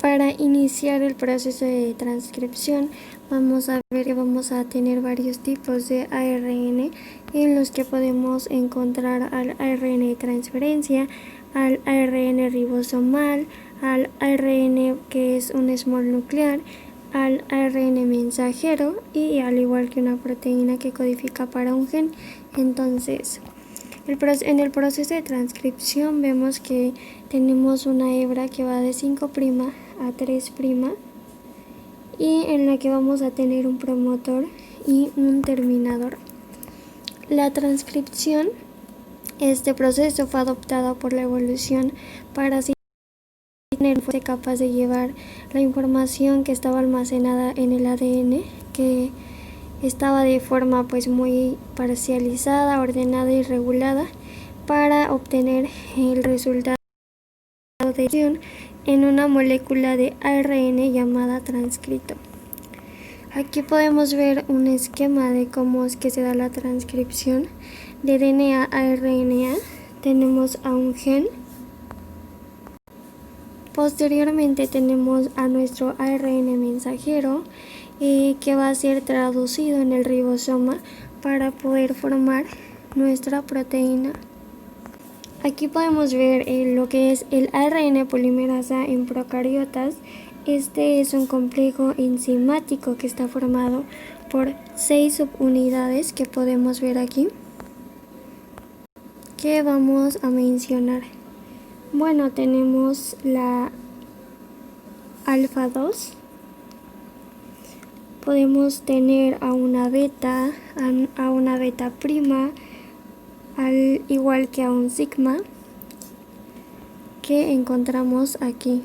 Para iniciar el proceso de transcripción vamos a ver que vamos a tener varios tipos de ARN en los que podemos encontrar al ARN de transferencia, al ARN ribosomal, al ARN que es un small nuclear, al ARN mensajero y al ' que una proteína que codifica para un gen. Entonces, en el proceso de transcripción vemos que tenemos una hebra que va de 5' a 3' y en la que vamos a tener un promotor y un terminador. La transcripción, este proceso fue adoptado por la evolución para así tener fuese capaz de llevar la información que estaba almacenada en el ADN, que estaba de forma muy parcializada, ordenada y regulada, para obtener el resultado de edición en una molécula de ARN llamada transcrito. Aquí podemos ver un esquema de cómo es que se da la transcripción de DNA a RNA. Tenemos a un gen. Posteriormente tenemos a nuestro ARN mensajero que va a ser traducido en el ribosoma para poder formar nuestra proteína. Aquí podemos ver lo que es el ARN polimerasa en procariotas. Este es un complejo enzimático que está formado por 6 subunidades que podemos ver aquí, que vamos a mencionar. Bueno, tenemos la alfa 2, podemos tener a una beta, a una beta prima, al igual que a un sigma que encontramos aquí.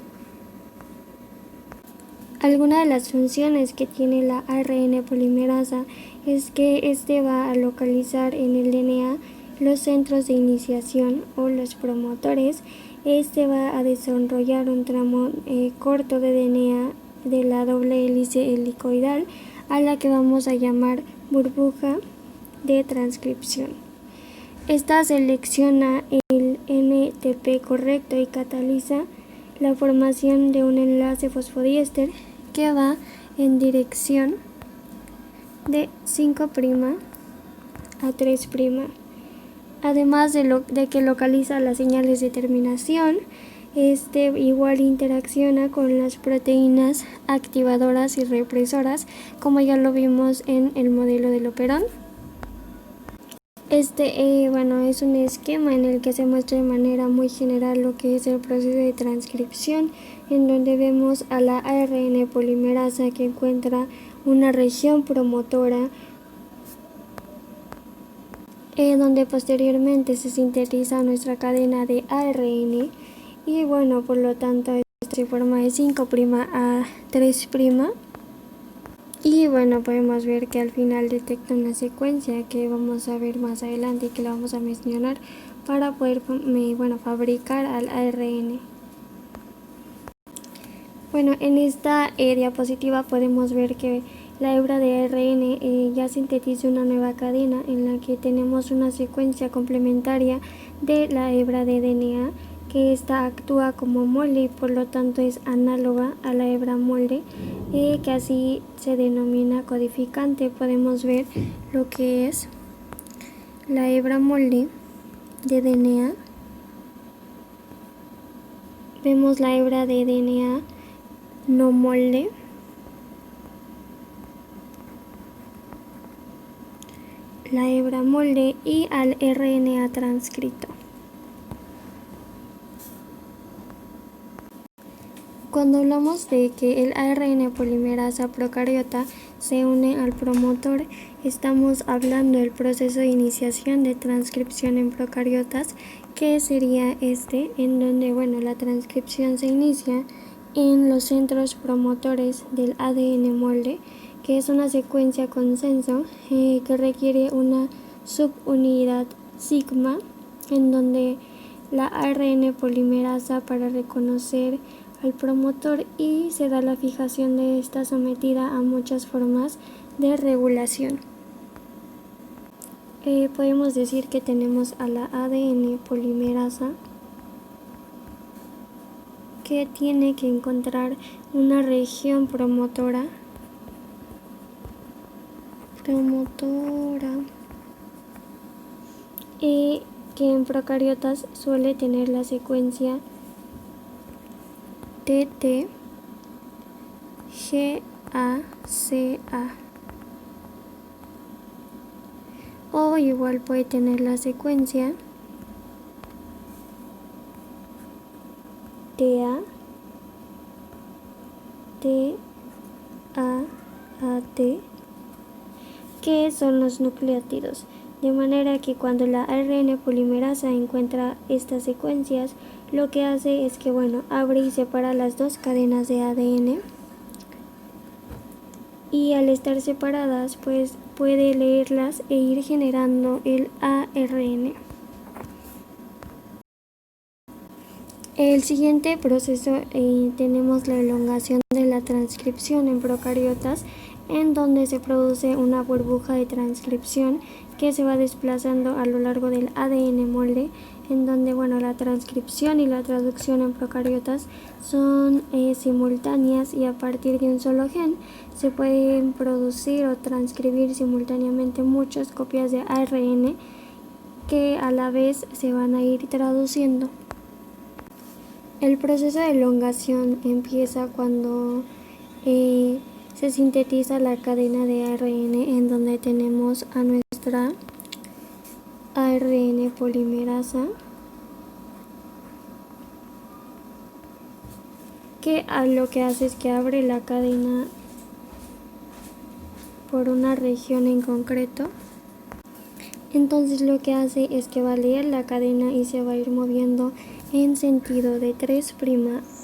Alguna de las funciones que tiene la ARN polimerasa es que este va a localizar en el DNA los centros de iniciación o los promotores. Este va a desarrollar un tramo corto de DNA de la doble hélice helicoidal, a la que vamos a llamar burbuja de transcripción. Esta selecciona el NTP correcto y cataliza la formación de un enlace fosfodiéster que va en dirección de 5' a 3'. Además de que localiza las señales de terminación, igual interacciona con las proteínas activadoras y represoras, como ya lo vimos en el modelo del operón. Es un esquema en el que se muestra de manera muy general lo que es el proceso de transcripción, en donde vemos a la ARN polimerasa que encuentra una región promotora, donde posteriormente se sintetiza nuestra cadena de ARN y por lo tanto se forma de 5' a 3'. Y podemos ver que al final detecta una secuencia que vamos a ver más adelante y que la vamos a mencionar para poder fabricar al ARN. En esta diapositiva podemos ver que la hebra de ARN ya sintetiza una nueva cadena en la que tenemos una secuencia complementaria de la hebra de DNA, que esta actúa como molde y por lo tanto es análoga a la hebra molde, que así se denomina codificante. Podemos ver lo que es la hebra molde de DNA. Vemos la hebra de DNA no molde, la hebra molde y al RNA transcrito. Cuando hablamos de que el ARN polimerasa procariota se une al promotor, estamos hablando del proceso de iniciación de transcripción en procariotas, que sería en donde la transcripción se inicia en los centros promotores del ADN molde, que es una secuencia consenso que requiere una subunidad sigma, en donde la ARN polimerasa para reconocer al promotor y se da la fijación de esta sometida a muchas formas de regulación. Podemos decir que tenemos a la ADN polimerasa, que tiene que encontrar una región promotora y que en procariotas suele tener la secuencia TT, GACA, o igual puede tener la secuencia TA, TAAT, que son los nucleótidos. De manera que cuando la ARN polimerasa encuentra estas secuencias, lo que hace es que, abre y separa las dos cadenas de ADN, y al estar separadas, pues puede leerlas e ir generando el ARN. El siguiente proceso tenemos la elongación de la transcripción en procariotas, en donde se produce una burbuja de transcripción que se va desplazando a lo largo del ADN molde, en donde la transcripción y la traducción en procariotas son simultáneas, y a partir de un solo gen se pueden producir o transcribir simultáneamente muchas copias de ARN que a la vez se van a ir traduciendo. El proceso de elongación empieza cuando se sintetiza la cadena de ARN, en donde tenemos a nuestra ARN polimerasa, que lo que hace es que abre la cadena por una región en concreto. Entonces lo que hace es que va a leer la cadena y se va a ir moviendo en sentido de 3'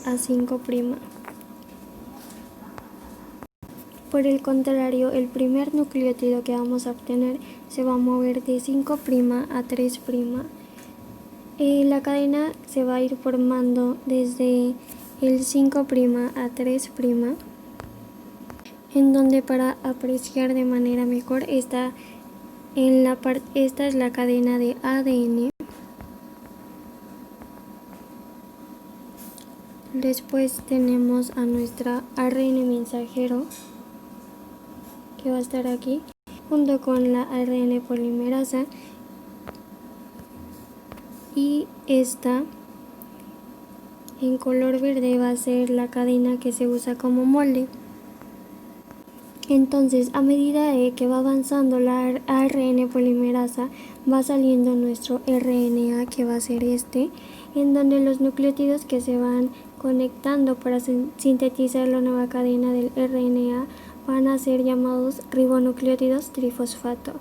a 5'. Por el contrario, el primer nucleótido que vamos a obtener se va a mover de 5' a 3'. La cadena se va a ir formando desde el 5' a 3', en donde, para apreciar de manera mejor, esta es la cadena de ADN. Después tenemos a nuestra ARN mensajero, que va a estar aquí junto con la ARN polimerasa, y esta en color verde va a ser la cadena que se usa como molde. Entonces, a medida que va avanzando la ARN polimerasa, va saliendo nuestro RNA, que va a ser en donde los nucleótidos que se van conectando para sintetizar la nueva cadena del RNA van a ser llamados ribonucleótidos trifosfato.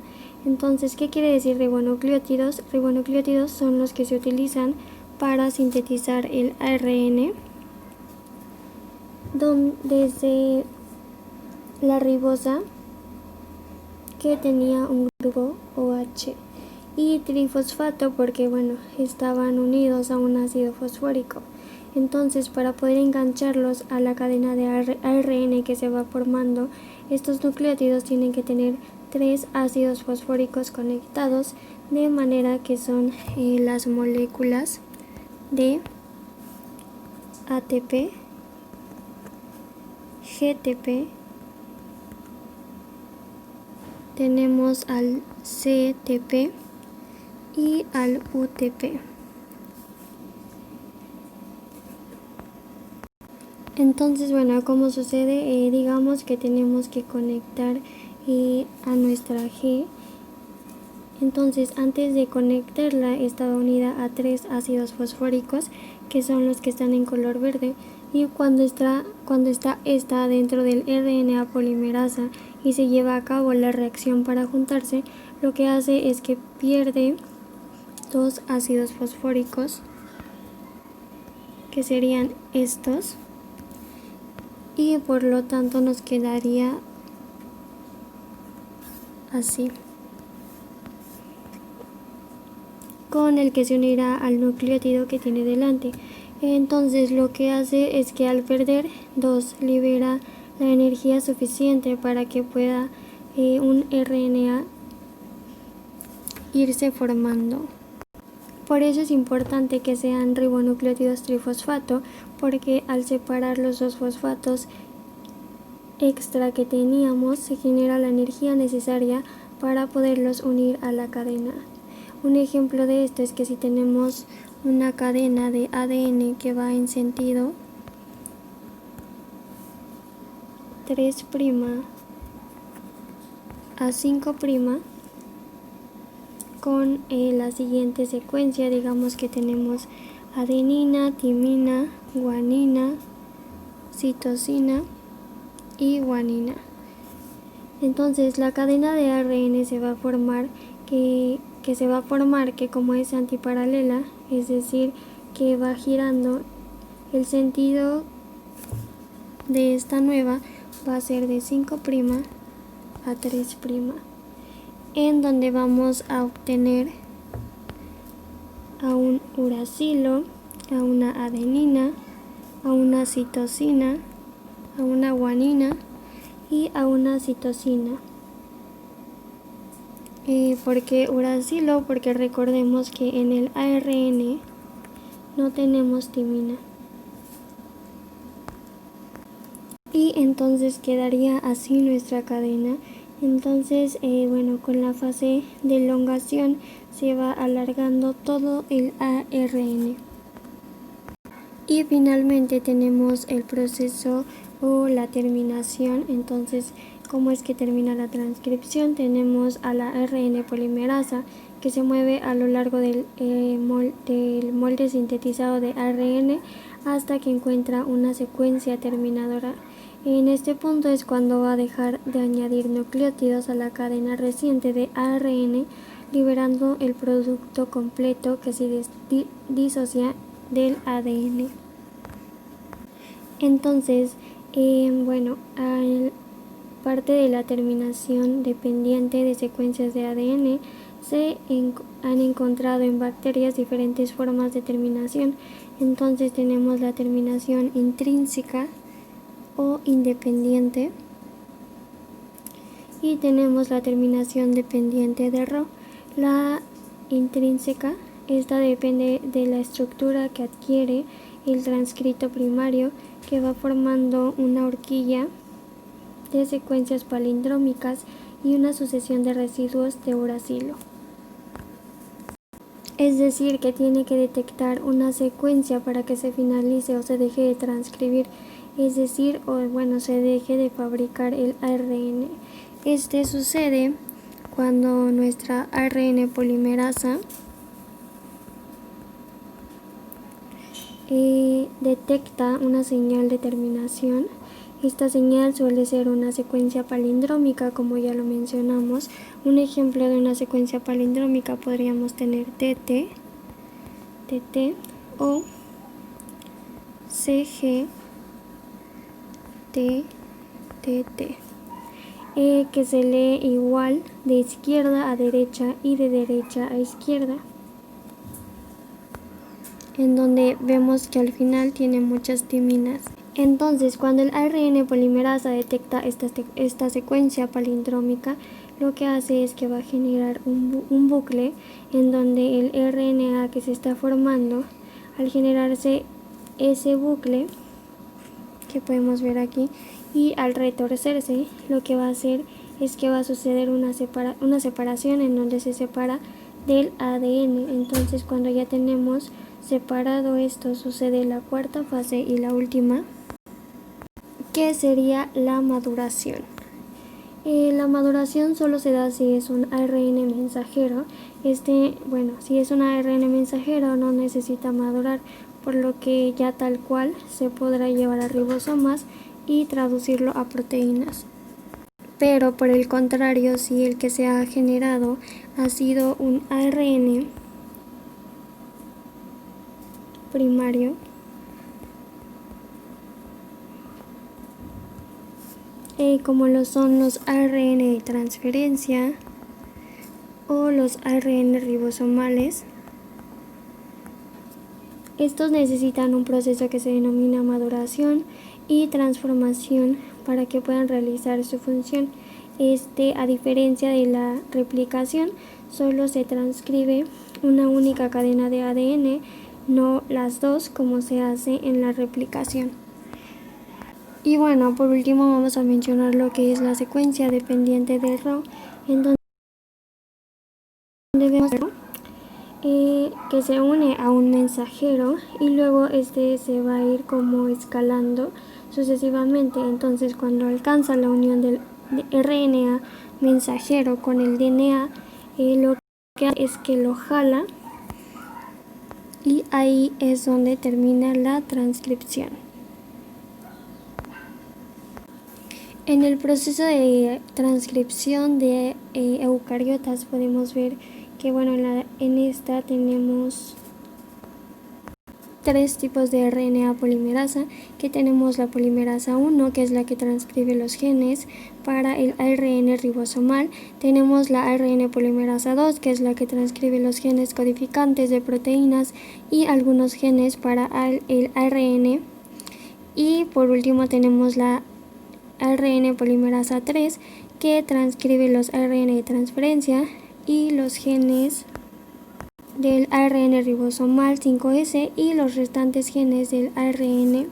Entonces, ¿qué quiere decir ribonucleótidos? Ribonucleótidos son los que se utilizan para sintetizar el ARN, desde la ribosa, que tenía un grupo OH, y trifosfato porque estaban unidos a un ácido fosfórico. Entonces, para poder engancharlos a la cadena de ARN que se va formando, estos nucleótidos tienen que tener 3 ácidos fosfóricos conectados, de manera que son las moléculas de ATP, GTP, tenemos al CTP y al UTP. Entonces, ¿cómo sucede? Digamos que tenemos que conectar a nuestra G. Entonces, antes de conectarla, estaba unida a 3 ácidos fosfóricos, que son los que están en color verde, y cuando está dentro del RNA polimerasa y se lleva a cabo la reacción para juntarse, lo que hace es que pierde 2 ácidos fosfóricos, que serían estos, y por lo tanto nos quedaría así, con el que se unirá al nucleótido que tiene delante. Entonces, lo que hace es que al perder 2 libera la energía suficiente para que pueda un RNA irse formando. Por eso es importante que sean ribonucleótidos trifosfato, porque al separar los dos fosfatos extra que teníamos se genera la energía necesaria para poderlos unir a la cadena. Un ejemplo de esto es que si tenemos una cadena de ADN que va en sentido 3' a 5', con la siguiente secuencia, digamos que tenemos adenina, timina, guanina, citosina y guanina. Entonces la cadena de ARN se va a formar que como es antiparalela, es decir, que va girando, el sentido de esta nueva va a ser de 5' a 3', en donde vamos a obtener a un uracilo, a una adenina, a una citosina, a una guanina y a una citosina. ¿Por qué uracilo? Porque recordemos que en el ARN no tenemos timina. Y entonces quedaría así nuestra cadena. Entonces, con la fase de elongación se va alargando todo el ARN. Y finalmente tenemos el proceso o la terminación. Entonces, ¿cómo es que termina la transcripción? Tenemos a la ARN polimerasa que se mueve a lo largo del molde sintetizado de ARN hasta que encuentra una secuencia terminadora. En este punto es cuando va a dejar de añadir nucleótidos a la cadena reciente de ARN, liberando el producto completo que se disocia del ADN. Entonces, parte de la terminación dependiente de secuencias de ADN se han encontrado en bacterias diferentes formas de terminación. Entonces tenemos la terminación intrínseca o independiente y tenemos la terminación dependiente de Rho. La intrínseca, esta depende de la estructura que adquiere el transcrito primario, que va formando una horquilla de secuencias palindrómicas y una sucesión de residuos de uracilo. Es decir, que tiene que detectar una secuencia para que se finalice o se deje de transcribir, es decir, se deje de fabricar el ARN. Este sucede cuando nuestra ARN polimerasa detecta una señal de terminación. Esta señal suele ser una secuencia palindrómica, como ya lo mencionamos. Un ejemplo de una secuencia palindrómica podríamos tener TT, TT o CG, TT, que se lee igual de izquierda a derecha y de derecha a izquierda, en donde vemos que al final tiene muchas timinas. Entonces, cuando el ARN polimerasa detecta esta secuencia palindrómica, lo que hace es que va a generar un bucle en donde el RNA que se está formando, al generarse ese bucle que podemos ver aquí y al retorcerse, lo que va a hacer es que va a suceder una separación en donde se separa del ADN. Entonces, cuando ya tenemos separado esto, sucede la cuarta fase y la última, que sería la maduración. La maduración solo se da si es un ARN mensajero. Si es un ARN mensajero no necesita madurar, por lo que ya tal cual se podrá llevar a ribosomas y traducirlo a proteínas. Pero por el contrario, si el que se ha generado ha sido un ARN primario, como lo son los ARN de transferencia o los ARN ribosomales, estos necesitan un proceso que se denomina maduración y transformación para que puedan realizar su función. A diferencia de la replicación, solo se transcribe una única cadena de ADN, no las dos como se hace en la replicación. Y bueno, por último vamos a mencionar lo que es la secuencia dependiente del RO, en donde vemos que se une a un mensajero y luego este se va a ir como escalando sucesivamente. Entonces cuando alcanza la unión del RNA mensajero con el DNA, lo que hace es que lo jala y ahí es donde termina la transcripción. En el proceso de transcripción de eucariotas podemos ver que bueno, en esta tenemos tres tipos de RNA polimerasa, que tenemos la polimerasa 1, que es la que transcribe los genes para el ARN ribosomal, tenemos la ARN polimerasa 2, que es la que transcribe los genes codificantes de proteínas y algunos genes para el ARN, y por último tenemos la ARN polimerasa 3, que transcribe los ARN de transferencia y los genes del ARN ribosomal 5S y los restantes genes del ARN.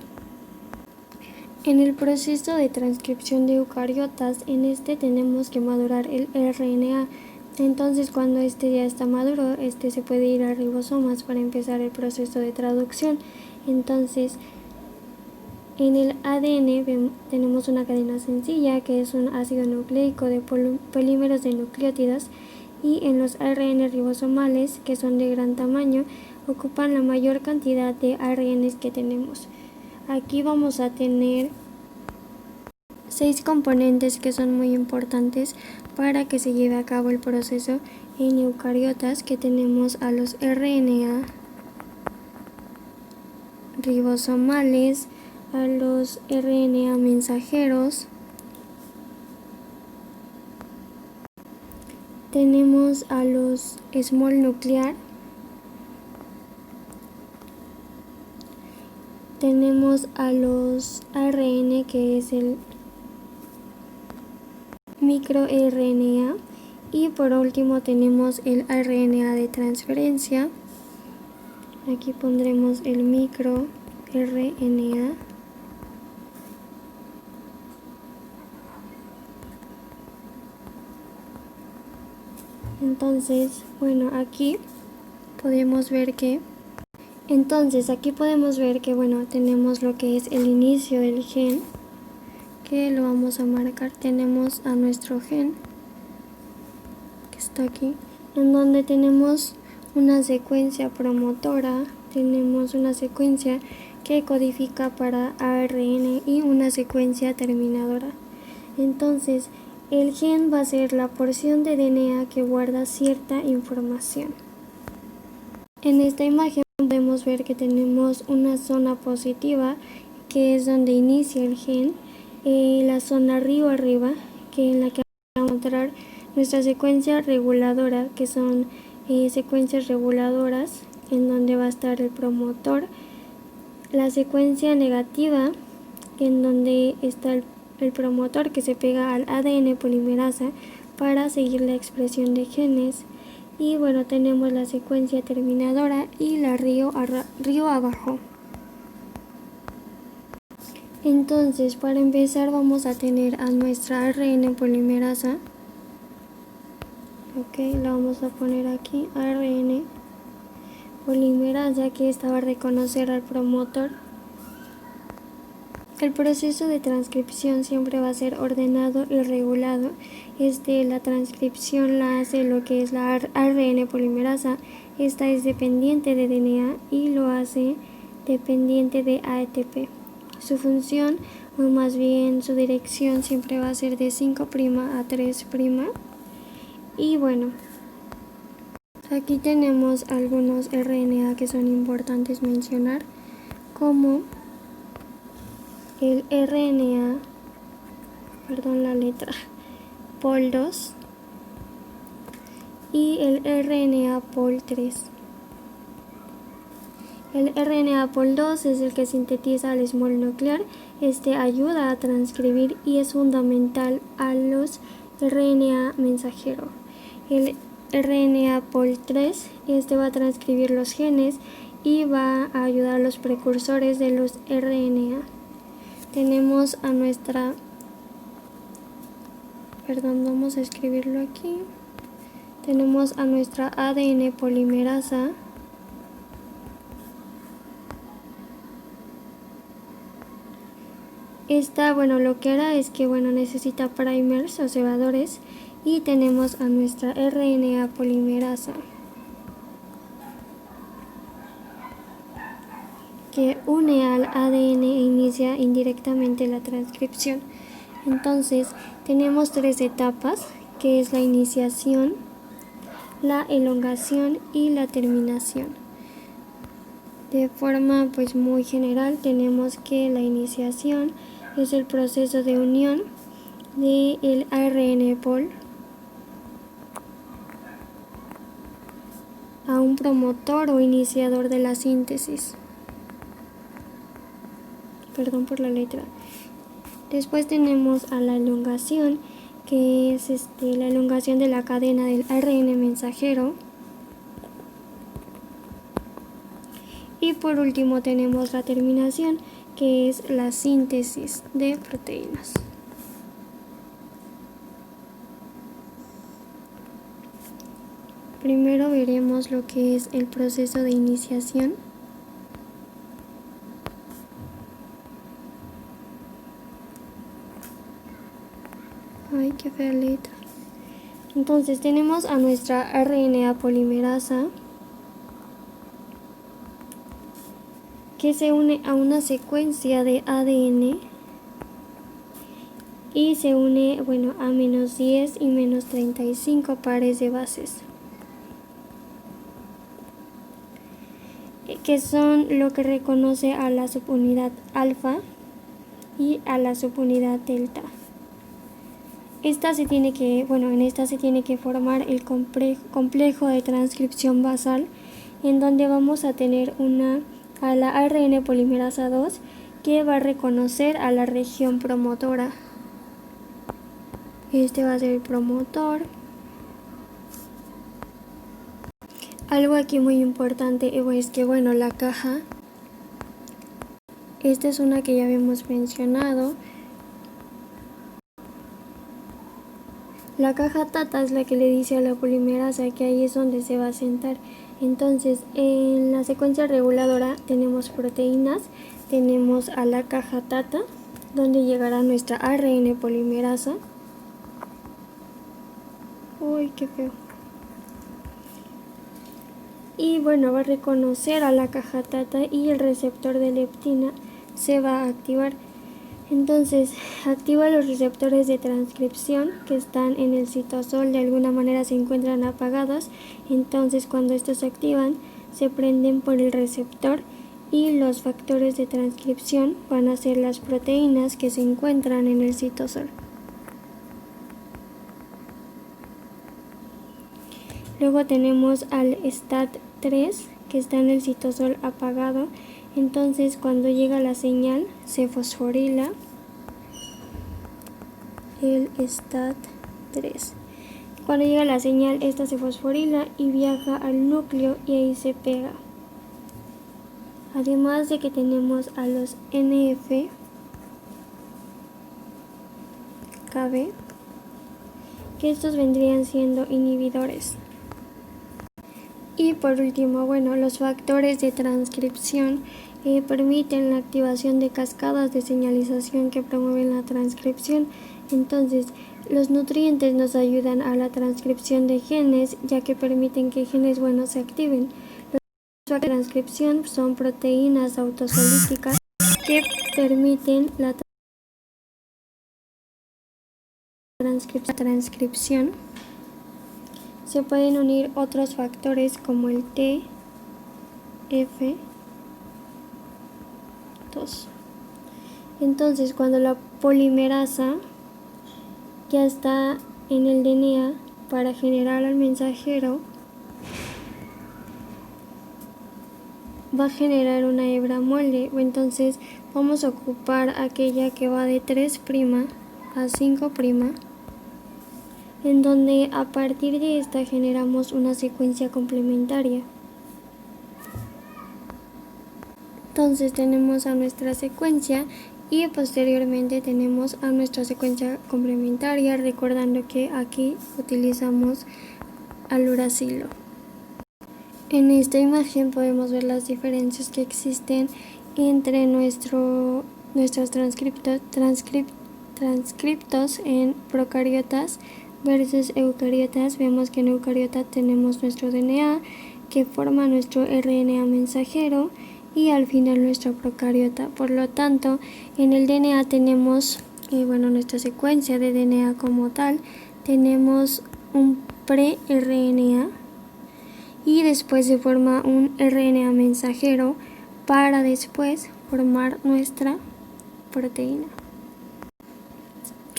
En el proceso de transcripción de eucariotas, en este tenemos que madurar el RNA. Entonces cuando este ya está maduro, este se puede ir a ribosomas para empezar el proceso de traducción. Entonces en el ADN tenemos una cadena sencilla que es un ácido nucleico de polímeros de nucleótidos, y en los ARN ribosomales, que son de gran tamaño, ocupan la mayor cantidad de ARNs que tenemos. Aquí vamos a tener 6 componentes que son muy importantes para que se lleve a cabo el proceso en eucariotas, que tenemos a los RNA ribosomales, a los RNA mensajeros, tenemos a los small nuclear, tenemos a los ARN, que es el microRNA, y por último tenemos el RNA de transferencia. Aquí pondremos el microRNA. Entonces, bueno, aquí podemos ver que bueno, tenemos lo que es el inicio del gen, que lo vamos a marcar. Tenemos a nuestro gen, que está aquí, en donde tenemos una secuencia promotora, tenemos una secuencia que codifica para ARN y una secuencia terminadora. Entonces, el gen va a ser la porción de DNA que guarda cierta información. En esta imagen podemos ver que tenemos una zona positiva, que es donde inicia el gen, la zona río arriba, que en la que vamos a encontrar nuestra secuencia reguladora, que son secuencias reguladoras, en donde va a estar el promotor, la secuencia negativa, en donde está el promotor que se pega al ADN polimerasa para seguir la expresión de genes, y bueno, tenemos la secuencia terminadora y la río abajo. Entonces, para empezar vamos a tener a nuestra ARN polimerasa. La vamos a poner aquí, ARN polimerasa, que esta va a reconocer al promotor. El proceso de transcripción siempre va a ser ordenado y regulado. La transcripción la hace lo que es la ARN polimerasa. Esta es dependiente de DNA y lo hace dependiente de ATP. Su función, o más bien su dirección, siempre va a ser de 5' a 3'. Y bueno, aquí tenemos algunos RNA que son importantes mencionar, como el RNA, POL2 y el RNA POL3. El RNA POL2 es el que sintetiza el small nuclear. Este ayuda a transcribir y es fundamental a los RNA mensajero. El RNA pol 3, este va a transcribir los genes y va a ayudar a los precursores de los RNA. Tenemos a nuestra, vamos a escribirlo aquí. Tenemos a nuestra ADN polimerasa, esta, lo que hará es que, necesita primers o cebadores, y tenemos a nuestra RNA polimerasa, que une al ADN e inicia indirectamente la transcripción. Entonces, tenemos tres etapas, que es la iniciación, la elongación y la terminación. De forma muy general, tenemos que la iniciación es el proceso de unión del ARN pol a un promotor o iniciador de la síntesis. Perdón por la letra. Después tenemos a la elongación, que es la elongación de la cadena del ARN mensajero. Y por último tenemos la terminación, que es la síntesis de proteínas. Primero veremos lo que es el proceso de iniciación. Ay, qué fea letra. Entonces tenemos a nuestra RNA polimerasa, que se une a una secuencia de ADN y se une a menos 10 y menos 35 pares de bases, que son lo que reconoce a la subunidad alfa y a la subunidad delta. En esta se tiene que formar el complejo de transcripción basal, en donde vamos a tener a la ARN polimerasa 2, que va a reconocer a la región promotora. Este va a ser el promotor. Algo aquí muy importante es que la caja, esta es una que ya habíamos mencionado. La caja Tata es la que le dice a la polimerasa que ahí es donde se va a sentar. Entonces, en la secuencia reguladora tenemos proteínas, tenemos a la caja Tata, donde llegará nuestra ARN polimerasa. Uy, qué feo. Y va a reconocer a la caja Tata y el receptor de leptina se va a activar. Entonces, activa los receptores de transcripción que están en el citosol, de alguna manera se encuentran apagados. Entonces, cuando estos se activan, se prenden por el receptor y los factores de transcripción van a ser las proteínas que se encuentran en el citosol. Luego tenemos al STAT3, que está en el citosol apagado. Entonces, cuando llega la señal, se fosforila el STAT3. Cuando llega la señal, esta se fosforila y viaja al núcleo y ahí se pega. Además de que tenemos a los NF-kB, que estos vendrían siendo inhibidores. Y por último, los factores de transcripción permiten la activación de cascadas de señalización que promueven la transcripción. Entonces, los nutrientes nos ayudan a la transcripción de genes, ya que permiten que genes buenos se activen. Los factores de transcripción son proteínas autosolíticas que permiten la transcripción. Se pueden unir otros factores como el TF2. Entonces, cuando la polimerasa ya está en el DNA para generar al mensajero, va a generar una hebra molde. Entonces, vamos a ocupar aquella que va de 3' a 5'. en donde a partir de esta generamos una secuencia complementaria. Entonces tenemos a nuestra secuencia y posteriormente tenemos a nuestra secuencia complementaria, recordando que aquí utilizamos al uracilo. En esta imagen podemos ver las diferencias que existen entre nuestros transcriptos en procariotas versus eucariotas. Vemos que en eucariota tenemos nuestro DNA que forma nuestro RNA mensajero y al final nuestra procariota. Por lo tanto, en el DNA tenemos nuestra secuencia de DNA como tal, tenemos un pre-RNA y después se forma un RNA mensajero para después formar nuestra proteína,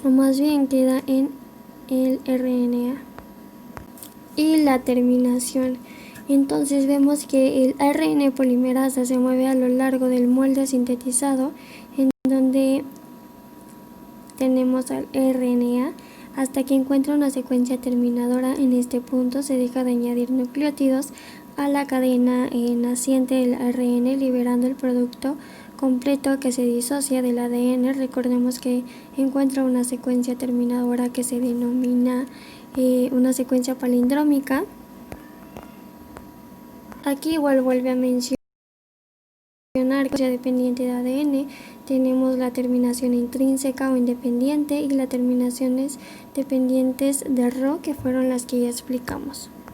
o más bien queda en el RNA. Y la terminación, entonces vemos que el ARN polimerasa se mueve a lo largo del molde sintetizado, en donde tenemos al RNA hasta que encuentra una secuencia terminadora. En este punto se deja de añadir nucleótidos a la cadena naciente del ARN, liberando el producto completo que se disocia del ADN. Recordemos que encuentra una secuencia terminadora que se denomina una secuencia palindrómica. Aquí igual vuelve a mencionar que dependiente de ADN tenemos la terminación intrínseca o independiente y las terminaciones dependientes de Rho, que fueron las que ya explicamos.